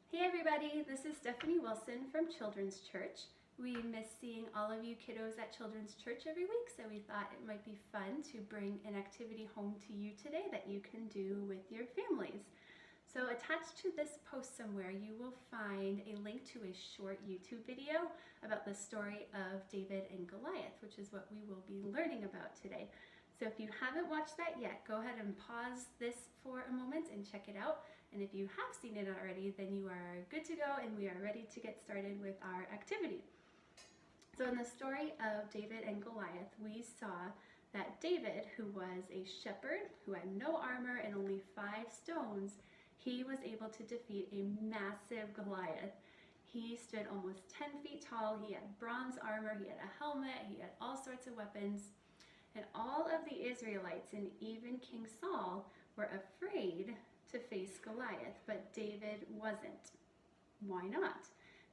Hey everybody, this is Stephanie Wilson from Children's Church. We miss seeing all of you kiddos at Children's Church every week, so we thought it might be fun to bring an activity home to you today that you can do with your families. So attached to this post somewhere, you will find a link to a short YouTube video about the story of David and Goliath, which is what we will be learning about today. So if you haven't watched that yet, go ahead and pause this for a moment and check it out. And if you have seen it already, then you are good to go and we are ready to get started with our activity. So in the story of David and Goliath, we saw that David, who was a shepherd who had no armor and only 5 stones, he was able to defeat a massive Goliath. He stood almost 10 feet tall, he had bronze armor, he had a helmet, he had all sorts of weapons. And all of the Israelites and even King Saul were afraid to face Goliath, but David wasn't. Why not?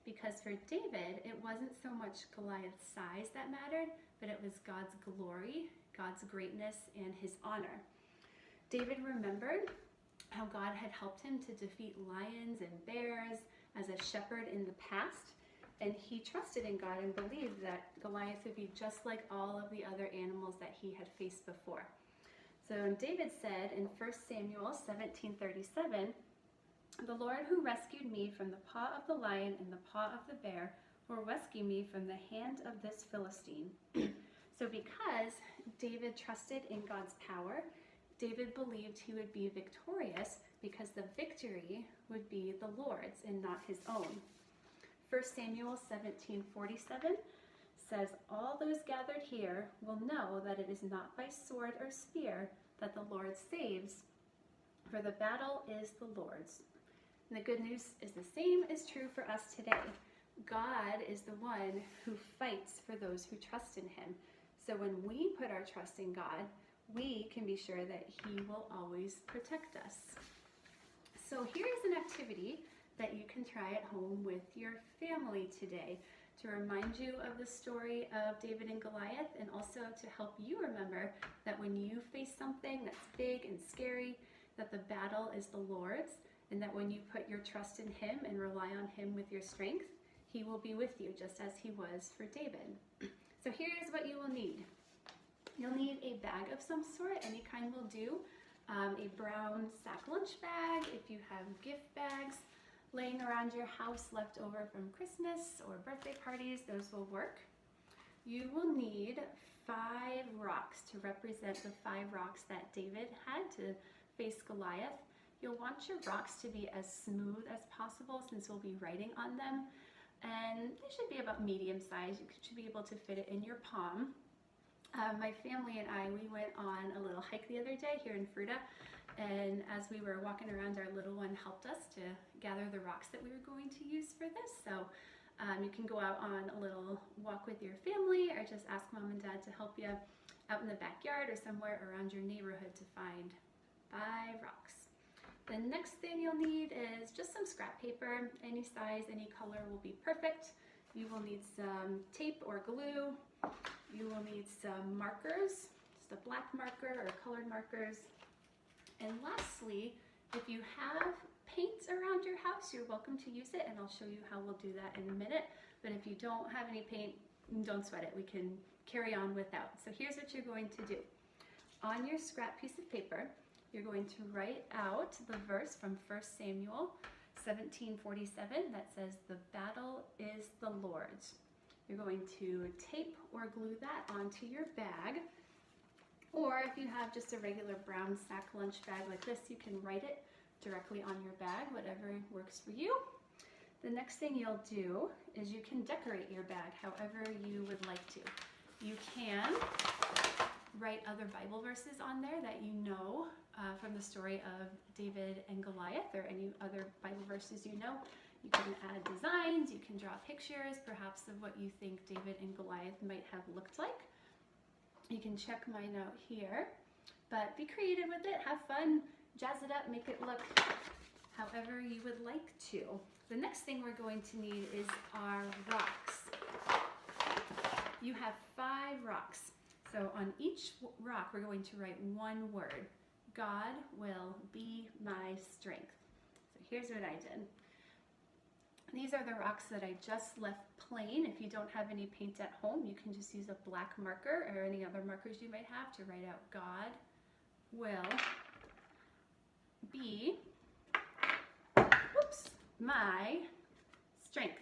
Because for David, it wasn't so much Goliath's size that mattered, but it was God's glory, God's greatness, and his honor. David remembered how God had helped him to defeat lions and bears as a shepherd in the past, and he trusted in God and believed that Goliath would be just like all of the other animals that he had faced before. So David said in 1 Samuel 17:37, "The Lord who rescued me from the paw of the lion and the paw of the bear will rescue me from the hand of this Philistine." So because David trusted in God's power, David believed he would be victorious because the victory would be the Lord's and not his own. 1 Samuel 17:47 says, "All those gathered here will know that it is not by sword or spear that the Lord saves, for the battle is the Lord's." And the good news is the same is true for us today. God is the one who fights for those who trust in him. So when we put our trust in God, we can be sure that he will always protect us. So here is an activity that you can try at home with your family today to remind you of the story of David and Goliath, and also to help you remember that when you face something that's big and scary, that the battle is the Lord's, and that when you put your trust in him and rely on him with your strength, he will be with you just as he was for David. So here's what you will need. You'll need a bag of some sort, any kind will do, a brown sack lunch bag if you have gift bags laying around your house left over from Christmas or birthday parties, those will work. You will need 5 rocks to represent the 5 rocks that David had to face Goliath. You'll want your rocks to be as smooth as possible since we'll be writing on them, and they should be about medium size. You should be able to fit it in your palm. My family and I, we went on a little hike the other day here in Fruita, and as we were walking around, our little one helped us to gather the rocks that we were going to use for this. So you can go out on a little walk with your family, or just ask mom and dad to help you out in the backyard or somewhere around your neighborhood to find 5 rocks. The next thing you'll need is just some scrap paper. Any size, any color will be perfect. You will need some tape or glue. You will need some markers, just a black marker or colored markers. And lastly, if you have paint around your house, you're welcome to use it, and I'll show you how we'll do that in a minute. But if you don't have any paint, don't sweat it. We can carry on without. So here's what you're going to do. On your scrap piece of paper, you're going to write out the verse from 1 Samuel 17:47 that says, "The battle is the Lord's." You're going to tape or glue that onto your bag. Or if you have just a regular brown sack lunch bag like this, you can write it directly on your bag, whatever works for you. The next thing you'll do is you can decorate your bag however you would like to. You can write other Bible verses on there that you know from the story of David and Goliath, or any other Bible verses you know. You can add designs, you can draw pictures, perhaps of what you think David and Goliath might have looked like. You can check mine out here, but be creative with it, have fun, jazz it up, make it look however you would like to. The next thing we're going to need is our rocks. You have 5 rocks. So on each rock, we're going to write one word. God will be my strength. So here's what I did. These are the rocks that I just left plain. If you don't have any paint at home, you can just use a black marker or any other markers you might have to write out God will be, my strength.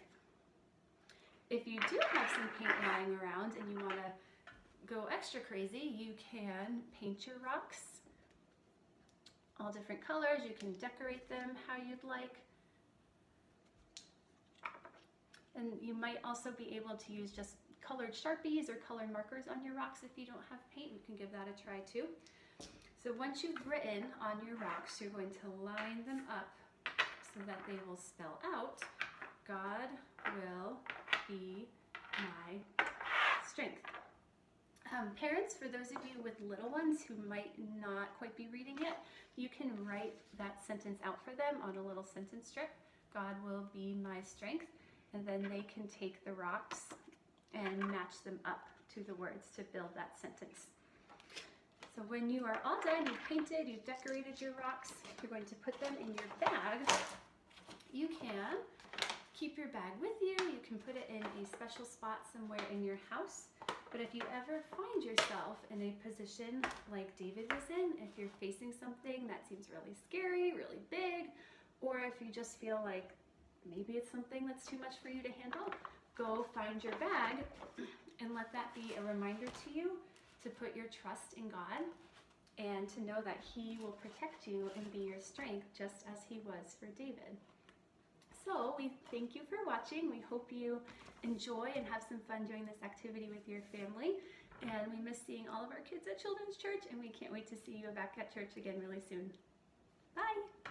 If you do have some paint lying around and you want to go extra crazy, you can paint your rocks all different colors. You can decorate them how you'd like. And you might also be able to use just colored Sharpies or colored markers on your rocks if you don't have paint. You can give that a try too. So once you've written on your rocks, you're going to line them up so that they will spell out, God will be my strength. Parents, for those of you with little ones who might not quite be reading yet, you can write that sentence out for them on a little sentence strip. God will be my strength. And then they can take the rocks and match them up to the words to build that sentence. So when you are all done, you've painted, you've decorated your rocks, you're going to put them in your bag. You can keep your bag with you. You can put it in a special spot somewhere in your house. But if you ever find yourself in a position like David was in, if you're facing something that seems really scary, really big, or if you just feel like maybe it's something that's too much for you to handle, go find your bag and let that be a reminder to you to put your trust in God and to know that He will protect you and be your strength just as He was for David. So we thank you for watching. We hope you enjoy and have some fun doing this activity with your family. And we miss seeing all of our kids at Children's Church, and we can't wait to see you back at church again really soon. Bye!